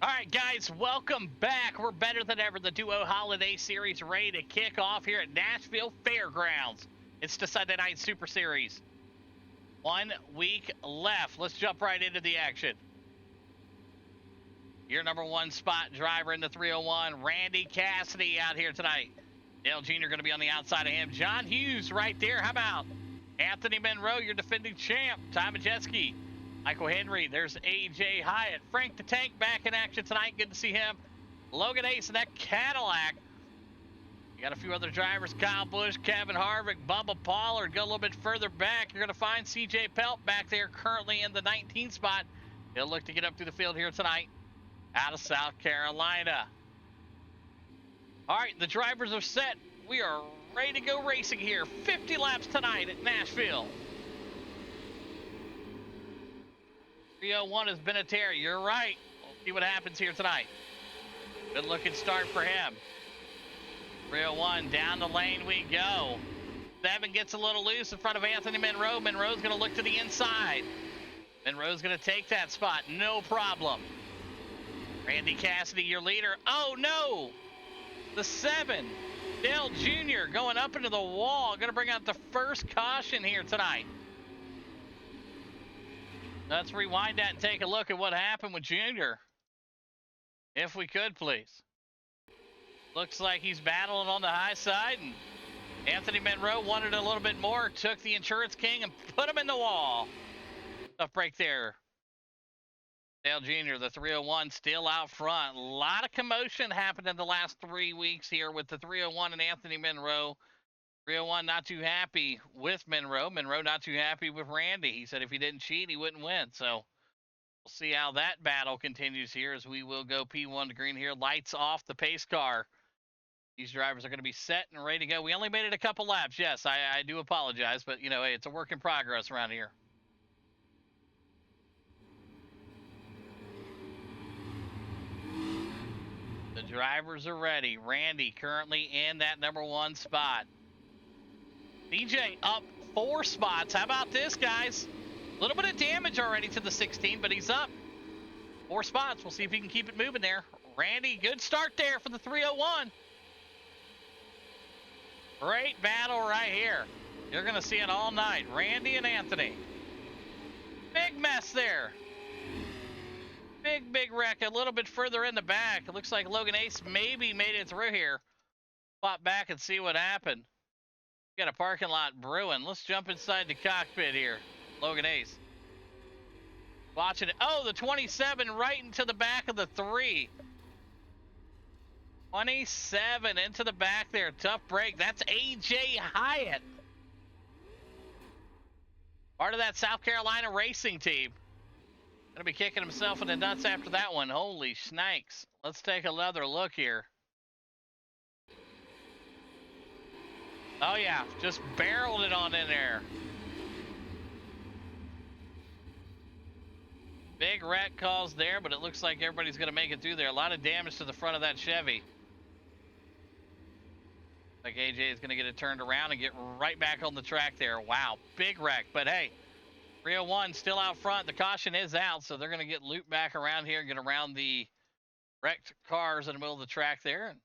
All right, guys, welcome back. We're better than ever. The Duo Holiday Series ready to kick off here at Nashville Fairgrounds. It's the Sunday Night Super Series. 1 week left. Let's jump right into the action. Your number one spot driver in the 301, Randy Cassidy, out here tonight. Dale Jr. going to be on the outside of him. John Hughes right there. How about Anthony Monroe, your defending champ? Ty Majeski. Michael Henry, there's A.J. Hyatt. Frank the Tank back in action tonight. Good to see him. Logan Ace in that Cadillac. You got a few other drivers. Kyle Busch, Kevin Harvick, Bubba Pollard. Go a little bit further back. You're going to find C.J. Pelt back there currently in the 19th spot. He'll look to get up through the field here tonight out of South Carolina. All right, the drivers are set. We are ready to go racing here. 50 laps tonight at Nashville. 301 is Beneteri. You're right. We'll see what happens here tonight. Good looking start for him. 301 down the lane we go. 7 gets a little loose in front of Anthony Monroe. Monroe's going to look to the inside. Monroe's going to take that spot. No problem. Randy Cassidy, your leader. Oh, no. The 7. Dale Jr. going up into the wall. Going to bring out the first caution here tonight. Let's rewind that and take a look at what happened with Junior. If we could, please. Looks like he's battling on the high side, and Anthony Monroe wanted a little bit more, took the Insurance King and put him in the wall. Tough break there. Dale Jr., the 301, still out front. A lot of commotion happened in the last 3 weeks here with the 301 and Anthony Monroe. 301 not too happy with Monroe. Monroe not too happy with Randy. He said if he didn't cheat, he wouldn't win. So we'll see how that battle continues here as we will go P1 to green here. Lights off the pace car. These drivers are going to be set and ready to go. We only made it a couple laps. Yes, I do apologize, but, you know, hey, it's a work in progress around here. The drivers are ready. Randy currently in that number 1 spot. DJ up 4 spots. How about this, guys? A little bit of damage already to the 16, but he's up 4 spots. We'll see if he can keep it moving there. Randy, good start there for the 301. Great battle right here. You're going to see it all night. Randy and Anthony. Big mess there. Big wreck a little bit further in the back. It looks like Logan Ace maybe made it through here. Pop back and see what happened. Got a parking lot brewing. Let's jump inside the cockpit here. Logan Ace. Watching it. Oh, the 27 right into the back of the 3. 27 into the back there. Tough break. That's A.J. Hyatt. Part of that South Carolina racing team. Gonna be kicking himself in the nuts after that one. Holy snakes. Let's take another look here. Oh, yeah, just barreled it on in there. Big wreck caused there, but it looks like everybody's going to make it through there. A lot of damage to the front of that Chevy. Like AJ is going to get it turned around and get right back on the track there. Wow, big wreck. But, hey, 301 still out front. The caution is out, so they're going to get looped back around here and get around the wrecked cars in the middle of the track there and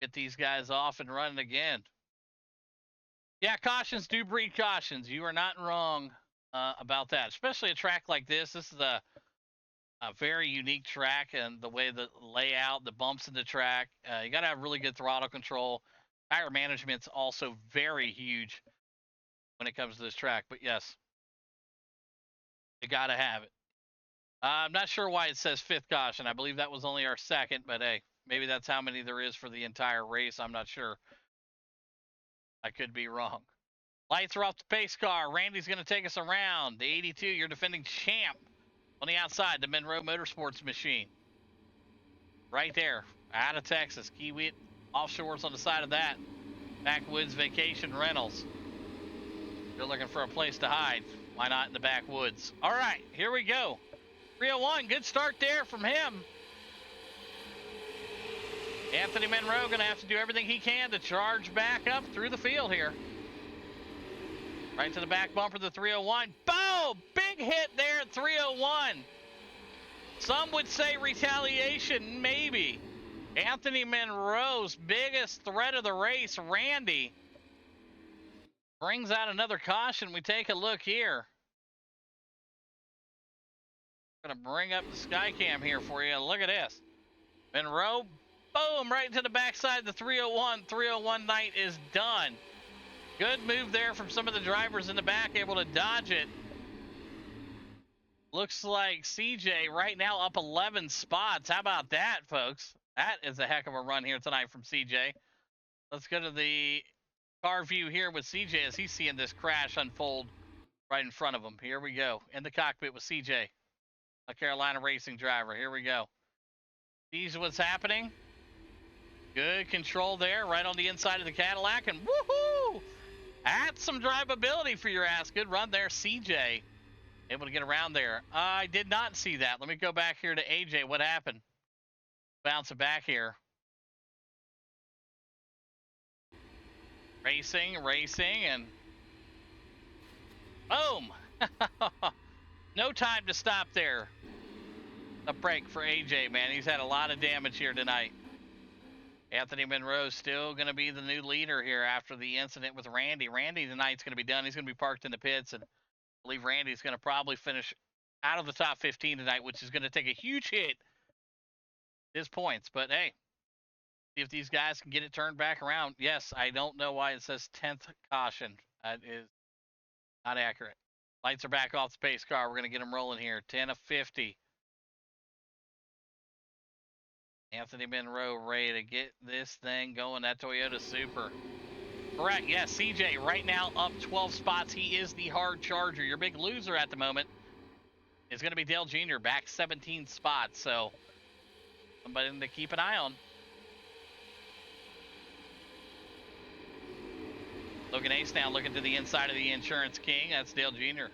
get these guys off and running again. Yeah, cautions do breed cautions. You are not wrong about that, especially a track like this. This is a very unique track, and the way the layout, the bumps in the track, you got to have really good throttle control. Tire management's also very huge when it comes to this track. But, yes, you got to have it. I'm not sure why it says 5th caution. I believe that was only our 2nd, but, hey, maybe that's how many there is for the entire race. I'm not sure. I could be wrong. Lights are off the pace car. Randy's going to take us around. The 82, your defending champ on the outside, the Monroe Motorsports machine. Right there, out of Texas. Kiewit Offshores on the side of that. Backwoods Vacation Rentals. You're looking for a place to hide. Why not in the backwoods? All right, here we go. 301, good start there from him. Anthony Monroe going to have to do everything he can to charge back up through the field here. Right to the back bumper of the 301. Boom! Big hit there at 301. Some would say retaliation, maybe. Anthony Monroe's biggest threat of the race, Randy, brings out another caution. We take a look here. Gonna bring up the sky cam here for you. Look at this. Monroe, boom, right to the backside of the 301. 301 night is done. Good move there from some of the drivers in the back, able to dodge it. Looks like CJ right now up 11 spots. How about that, folks? That is a heck of a run here tonight from CJ. Let's go to the car view here with CJ as he's seeing this crash unfold right in front of him. Here we go. In the cockpit with CJ, a Carolina racing driver. Here we go. Sees what's happening. Good control there, right on the inside of the Cadillac, and woohoo! That's some drivability for your ass. Good run there, CJ. Able to get around there. I did not see that. Let me go back here to AJ. What happened? Bounce it back here. Racing, and boom! No time to stop there. A break for AJ, man. He's had a lot of damage here tonight. Anthony Monroe's still going to be the new leader here after the incident with Randy. Randy tonight's going to be done. He's going to be parked in the pits, and I believe Randy's going to probably finish out of the top 15 tonight, which is going to take a huge hit. His points, but hey, see if these guys can get it turned back around. Yes, I don't know why it says 10th caution. That is not accurate. Lights are back off the pace car. We're going to get them rolling here. 10 of 50. Anthony Monroe ready to get this thing going. That Toyota Super. Correct. Yes, CJ right now up 12 spots. He is the hard charger. Your big loser at the moment is going to be Dale Jr. back 17 spots. So somebody to keep an eye on. Logan Ace now looking to the inside of the Insurance King. That's Dale Jr.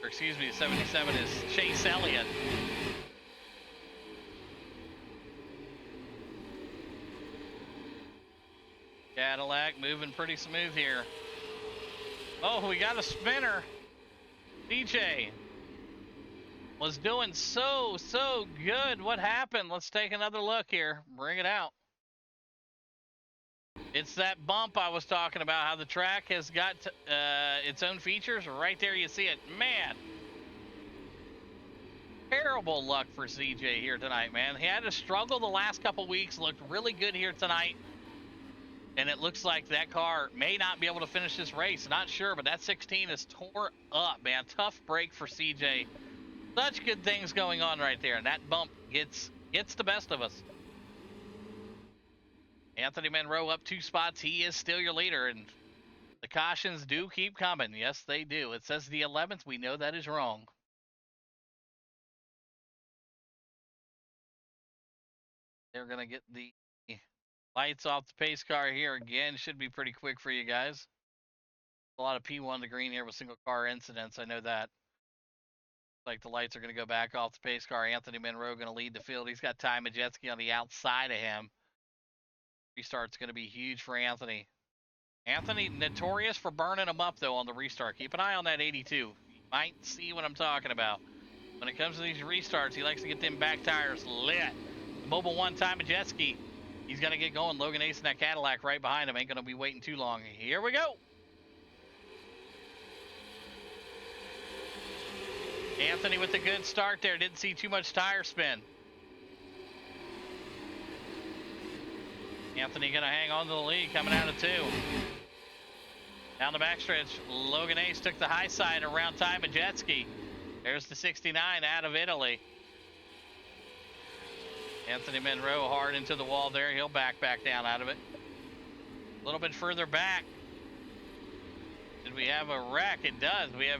Or excuse me, 77 is Chase Elliott. Cadillac moving pretty smooth here. Oh, we got a spinner. DJ was doing so good. What happened? Let's take another look here. Bring it out. It's that bump I was talking about, how the track has got its own features. Right there you see it. Man, terrible luck for CJ here tonight, man. He had to struggle the last couple weeks, looked really good here tonight. And it looks like that car may not be able to finish this race. Not sure, but that 16 is tore up, man. Tough break for CJ. Such good things going on right there. And that bump gets the best of us. Anthony Monroe up 2 spots. He is still your leader. And the cautions do keep coming. Yes, they do. It says the 11th. We know that is wrong. They're going to get the lights off the pace car here again. Should be pretty quick for you guys. A lot of P1 to green here with single car incidents. I know that. Like the lights are going to go back off the pace car. Anthony Monroe going to lead the field. He's got Ty Majeski on the outside of him. Restart's going to be huge for Anthony. Anthony notorious for burning them up though on the restart. Keep an eye on that 82. You might see what I'm talking about. When it comes to these restarts, he likes to get them back tires lit. The Mobile 1 Ty Majeski. He's going to get going. Logan Ace in that Cadillac right behind him. Ain't going to be waiting too long. Here we go. Anthony with a good start there. Didn't see too much tire spin. Anthony going to hang on to the lead coming out of 2. Down the backstretch, Logan Ace took the high side around Ty Majeski. There's the 69 out of Italy. Anthony Monroe hard into the wall there. He'll back down out of it. A little bit further back. Did we have a wreck? It does. We have,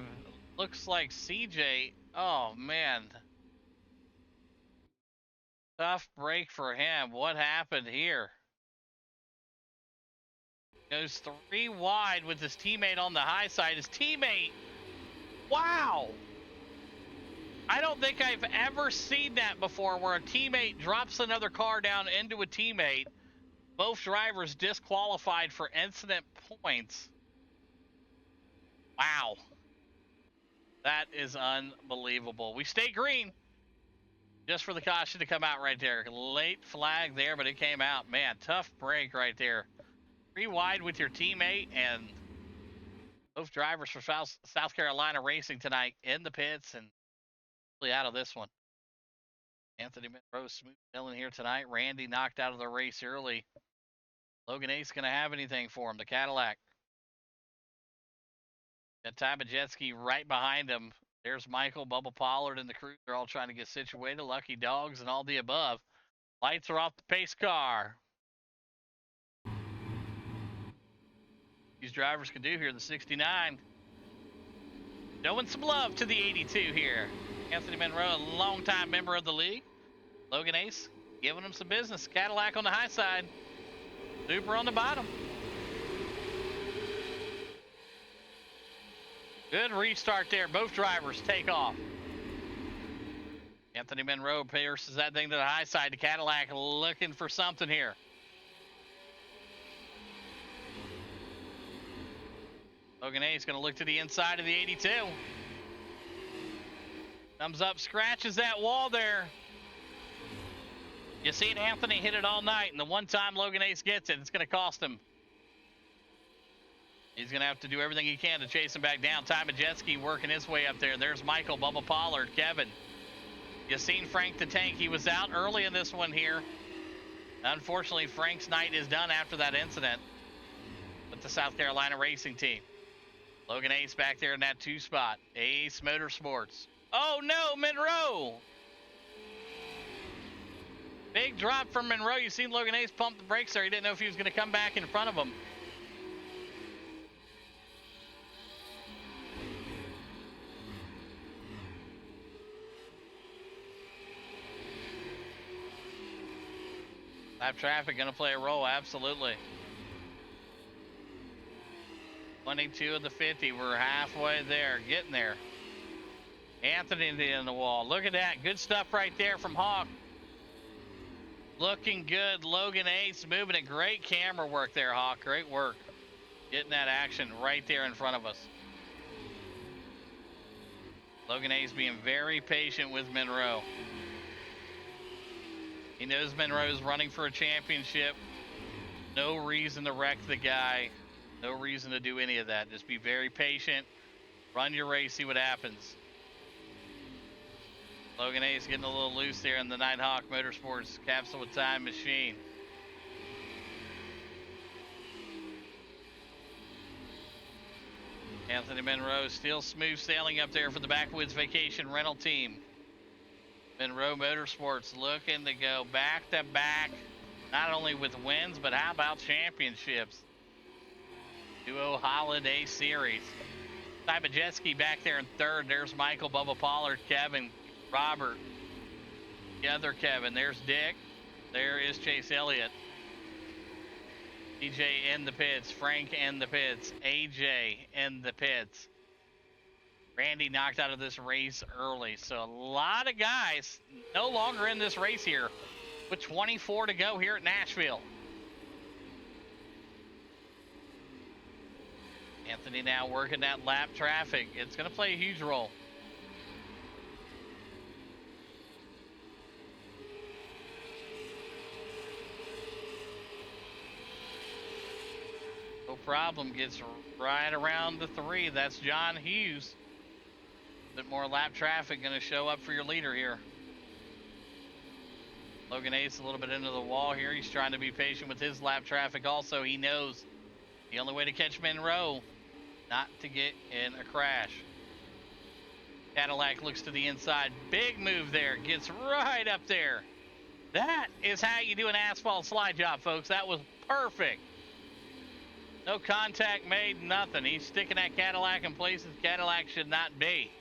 looks like CJ. Oh, man. Tough break for him. What happened here? Goes 3 wide with his teammate on the high side. His teammate. Wow. I don't think I've ever seen that before where a teammate drops another car down into a teammate. Both drivers disqualified for incident points. Wow. That is unbelievable. We stay green. just for the caution to come out right there. Late flag there, but it came out. Man, tough break right there. 3 wide with your teammate, and both drivers for South Carolina Racing tonight in the pits and really out of this one. Anthony Monroe smooth sailing here tonight. Randy knocked out of the race early. Logan Ace going to have anything for him, the Cadillac. Got Ty Majeski right behind him. There's Michael, Bubba Pollard, and the crew. They're all trying to get situated. Lucky dogs and all the above. Lights are off the pace car. These drivers can do here, the 69. Showing some love to the 82 here. Anthony Monroe, a longtime member of the league. Logan Ace giving him some business. Cadillac on the high side. Super on the bottom. Good restart there. Both drivers take off. Anthony Monroe pierces that thing to the high side. The Cadillac looking for something here. Logan Ace going to look to the inside of the 82. Thumbs up, scratches that wall there. You seen Anthony hit it all night, and the one time Logan Ace gets it, it's going to cost him. He's going to have to do everything he can to chase him back down. Ty Majeski working his way up there. There's Michael, Bubba Pollard, Kevin. You seen Frank the Tank. He was out early in this one here. Unfortunately, Frank's night is done after that incident with the South Carolina Racing team. Logan Ace back there in that 2 spot. Ace Motorsports. Oh no, Monroe! Big drop from Monroe. You seen Logan Ace pump the brakes there. He didn't know if he was going to come back in front of him. Lap traffic going to play a role, absolutely. 22 of the 50. We're halfway there, getting there. Anthony in the wall. Look at that. Good stuff right there from Hawk. Looking good. Logan Ace moving it. Great camera work there, Hawk. Great work. Getting that action right there in front of us. Logan Ace being very patient with Monroe. He knows Monroe's running for a championship. No reason to wreck the guy. No reason to do any of that. Just be very patient. Run your race, see what happens. Logan Ace getting a little loose there in the Nighthawk Motorsports Capsule with Time machine. Anthony Monroe still smooth sailing up there for the Backwoods Vacation Rental Team. Monroe Motorsports looking to go back to back, not only with wins, but how about championships? Duo Holiday Series. Ty Majeski back there in third. There's Michael, Bubba Pollard, Kevin, Robert, the other Kevin. There's Dick. There is Chase Elliott. DJ in the pits. Frank in the pits. AJ in the pits. Randy knocked out of this race early. So a lot of guys no longer in this race here with 24 to go here at Nashville. Anthony now working that lap traffic. It's going to play a huge role. No problem. Gets right around the 3. That's John Hughes. A bit more lap traffic going to show up for your leader here. Logan Ace a little bit into the wall here. He's trying to be patient with his lap traffic also. He knows the only way to catch Monroe, not to get in a crash. Cadillac looks to the inside. Big move there. Gets right up there. That is how you do an asphalt slide job, folks. That was perfect. No contact made, nothing. He's sticking that Cadillac in places Cadillac should not be.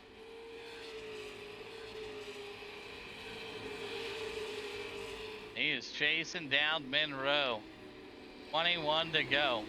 He is chasing down Monroe. 21 to go.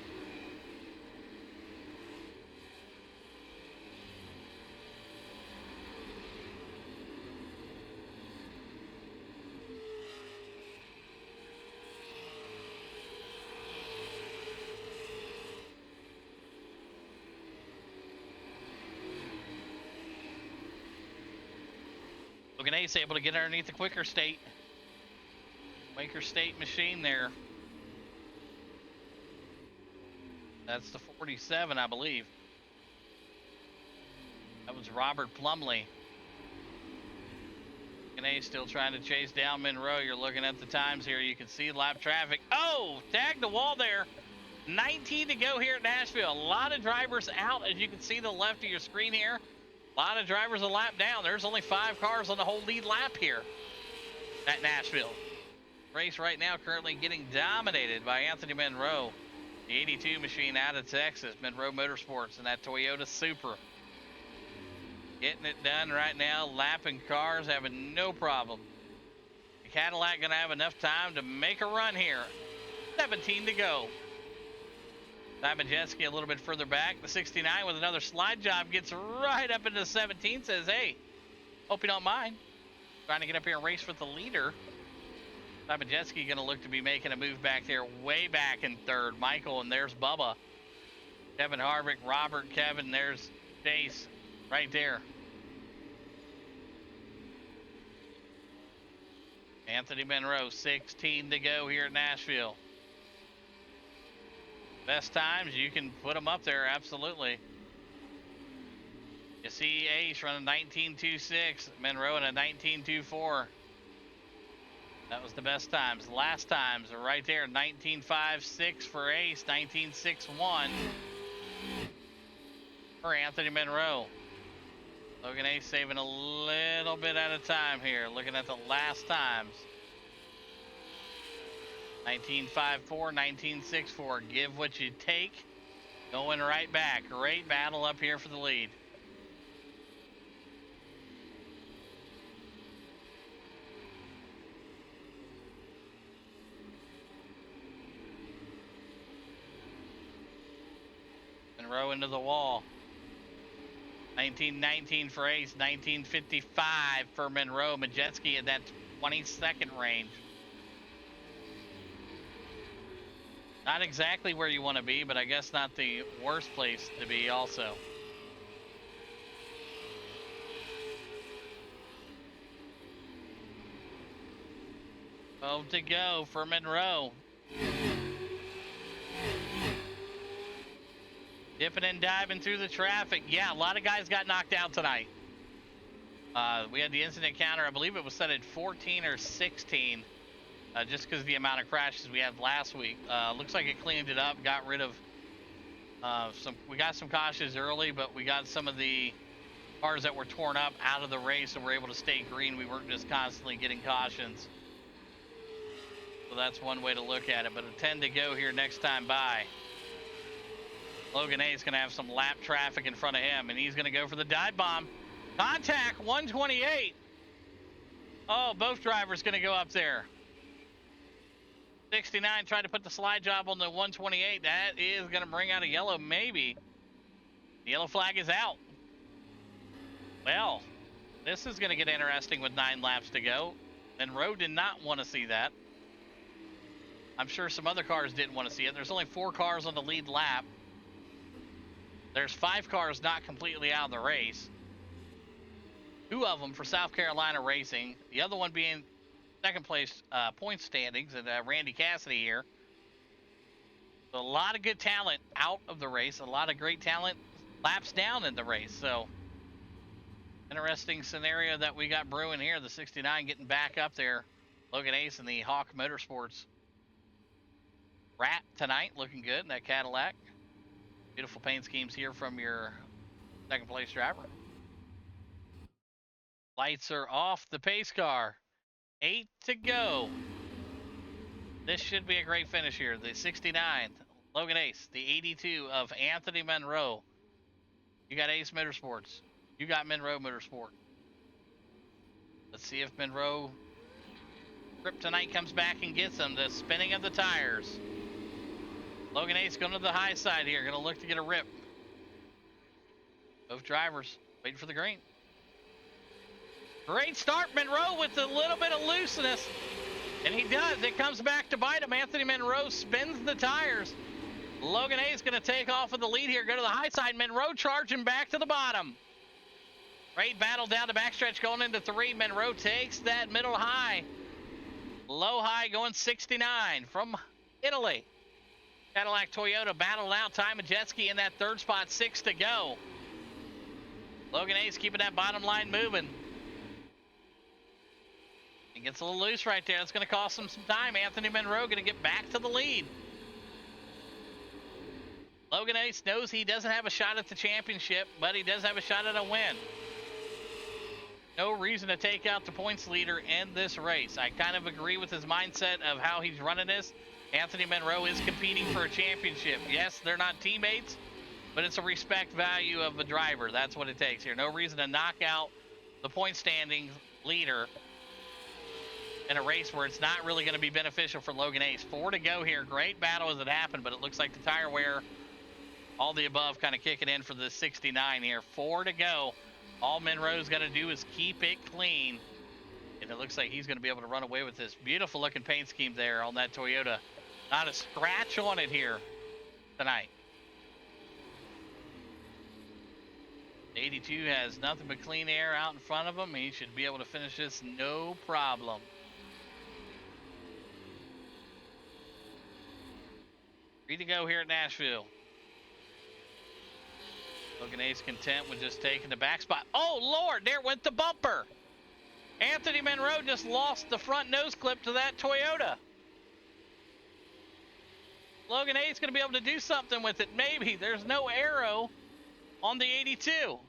Logan Ace able to get underneath the Quaker State machine there. That's the 47, I believe. That was Robert Plumley. Logan Ace still trying to chase down Monroe. You're looking at the times here. You can see lap traffic. Oh, tagged the wall there. 19 to go here at Nashville. A lot of drivers out, as you can see to the left of your screen here. A lot of drivers a lap down. There's only 5 cars on the whole lead lap here at Nashville. Race right now currently getting dominated by Anthony Monroe, the 82 machine out of Texas, Monroe Motorsports, and that Toyota Supra. Getting it done right now, lapping cars, having no problem. The Cadillac gonna have enough time to make a run here. 17 to go. Simon Jeske a little bit further back. The 69 with another slide job gets right up into the 17. Says, hey, hope you don't mind. Trying to get up here and race with the leader. Simon Jeske going to look to be making a move back there, way back in third. Michael, and there's Bubba. Kevin Harvick, Robert, Kevin, there's Chase right there. Anthony Monroe, 16 to go here at Nashville. Best times, you can put them up there, absolutely. You see Ace running 19.26, Monroe in a 19.24. That was the best times. Last times are right there, 19.56 for Ace, 19.61 for Anthony Monroe. Logan Ace saving a little bit at a time here, looking at the last times. 19.54, 19.64. Give what you take. Going right back. Great battle up here for the lead. Monroe into the wall. 19.19 for Ace. 19.55 for Monroe. Majeski at that 22nd range. Not exactly where you want to be, but I guess not the worst place to be also. Oh, to go for Monroe. Dipping and diving through the traffic. Yeah, a lot of guys got knocked out tonight. We had the incident counter, I believe it was set at 14 or 16. Just because of the amount of crashes we had last week. Looks like it cleaned it up, got rid of we got some cautions early, but we got some of the cars that were torn up out of the race and were able to stay green. We weren't just constantly getting cautions. So that's one way to look at it, but a 10 to go here next time by. Logan A is going to have some lap traffic in front of him, and he's going to go for the dive bomb. Contact 128. Oh, both drivers going to go up there. 69 tried to put the slide job on the 128. That is going to bring out a yellow, maybe. The yellow flag is out. Well, this is going to get interesting with 9 laps to go. Monroe did not want to see that. I'm sure some other cars didn't want to see it. There's only 4 cars on the lead lap. There's 5 cars not completely out of the race. 2 of them for South Carolina Racing. The other one being second place point standings, and Randy Cassidy here. So a lot of good talent out of the race. A lot of great talent laps down in the race. So interesting scenario that we got brewing here. The 69 getting back up there. Logan Ace in the Hawk Motorsports wrap tonight, looking good in that Cadillac. Beautiful paint schemes here from your second place driver. Lights are off the pace car. 8 to go. This should be a great finish here. The 69, Logan Ace. The 82 of Anthony Monroe. You got Ace Motorsports. You got Monroe Motorsport. Let's see if Monroe Kryptonite comes back and gets them. The spinning of the tires. Logan Ace going to the high side here. Going to look to get a rip. Both drivers waiting for the green. Great start, Monroe, with a little bit of looseness. And he does. It comes back to bite him. Anthony Monroe spins the tires. Logan A is going to take off with the lead here. Go to the high side. Monroe charging back to the bottom. Great battle down the backstretch going into 3. Monroe takes that middle high. Low high going 69 from Italy. Cadillac Toyota battled out. Ty Majeski in that 3rd spot. 6 to go. Logan Ace keeping that bottom line moving. He gets a little loose right there. It's going to cost him some time. Anthony Monroe going to get back to the lead. Logan Ace knows he doesn't have a shot at the championship, but he does have a shot at a win. No reason to take out the points leader in this race. I kind of agree with his mindset of how he's running this. Anthony Monroe is competing for a championship. Yes, they're not teammates, but it's a respect value of a driver. That's what it takes here. No reason to knock out the point standing leader in a race where it's not really going to be beneficial for Logan Ace. 4 to go here. Great battle as it happened, but it looks like the tire wear, all the above, kind of kicking in for the 69 here. 4 to go. All Monroe's got to do is keep it clean. And it looks like he's going to be able to run away with this. Beautiful looking paint scheme there on that Toyota. Not a scratch on it here tonight. 82 has nothing but clean air out in front of him. He should be able to finish this no problem. Free to go here at Nashville. Logan Ace content with just taking the back spot. Oh, Lord, there went the bumper. Anthony Monroe just lost the front nose clip to that Toyota. Logan Ace going to be able to do something with it. Maybe. There's no arrow on the 82.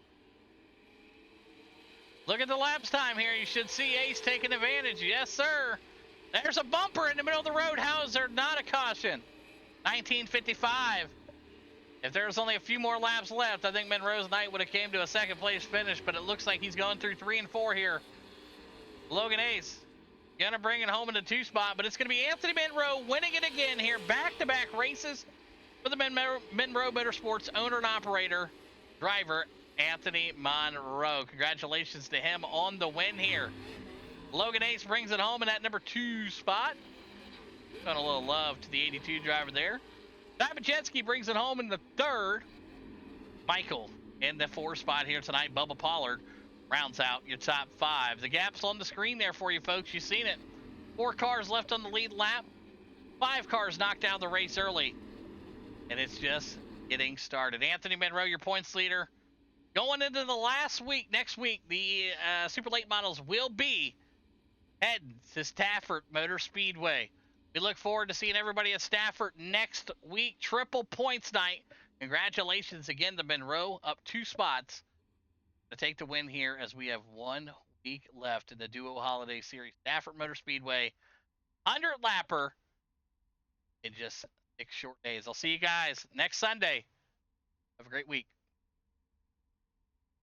Look at the lapse time here. You should see Ace taking advantage. Yes, sir. There's a bumper in the middle of the road. How is there not a caution? 1955. If there was only a few more laps left, I think Monroe's night would have came to a 2nd place finish, but it looks like he's going through 3 and 4 here. Logan Ace gonna bring it home in the 2 spot, but it's gonna be Anthony Monroe winning it again here. Back-to-back races for the Monroe Motorsports owner and operator, driver Anthony Monroe. Congratulations to him on the win here. Logan Ace brings it home in that number 2 spot. Showing a little love to the 82 driver there. Ty Majeski brings it home in the 3rd. Michael in the 4th spot here tonight. Bubba Pollard rounds out your top 5. The gap's on the screen there for you folks. You've seen it. 4 cars left on the lead lap. 5 cars knocked out of the race early. And it's just getting started. Anthony Monroe, your points leader. Going into the last week, next week, the Super Late Models will be heading to Stafford Motor Speedway. We look forward to seeing everybody at Stafford next week. Triple points night. Congratulations again to Monroe, up 2 spots to take the win here as we have 1 week left in the Duo Holiday Series. Stafford Motor Speedway, 100 lapper in just 6 short days. I'll see you guys next Sunday. Have a great week.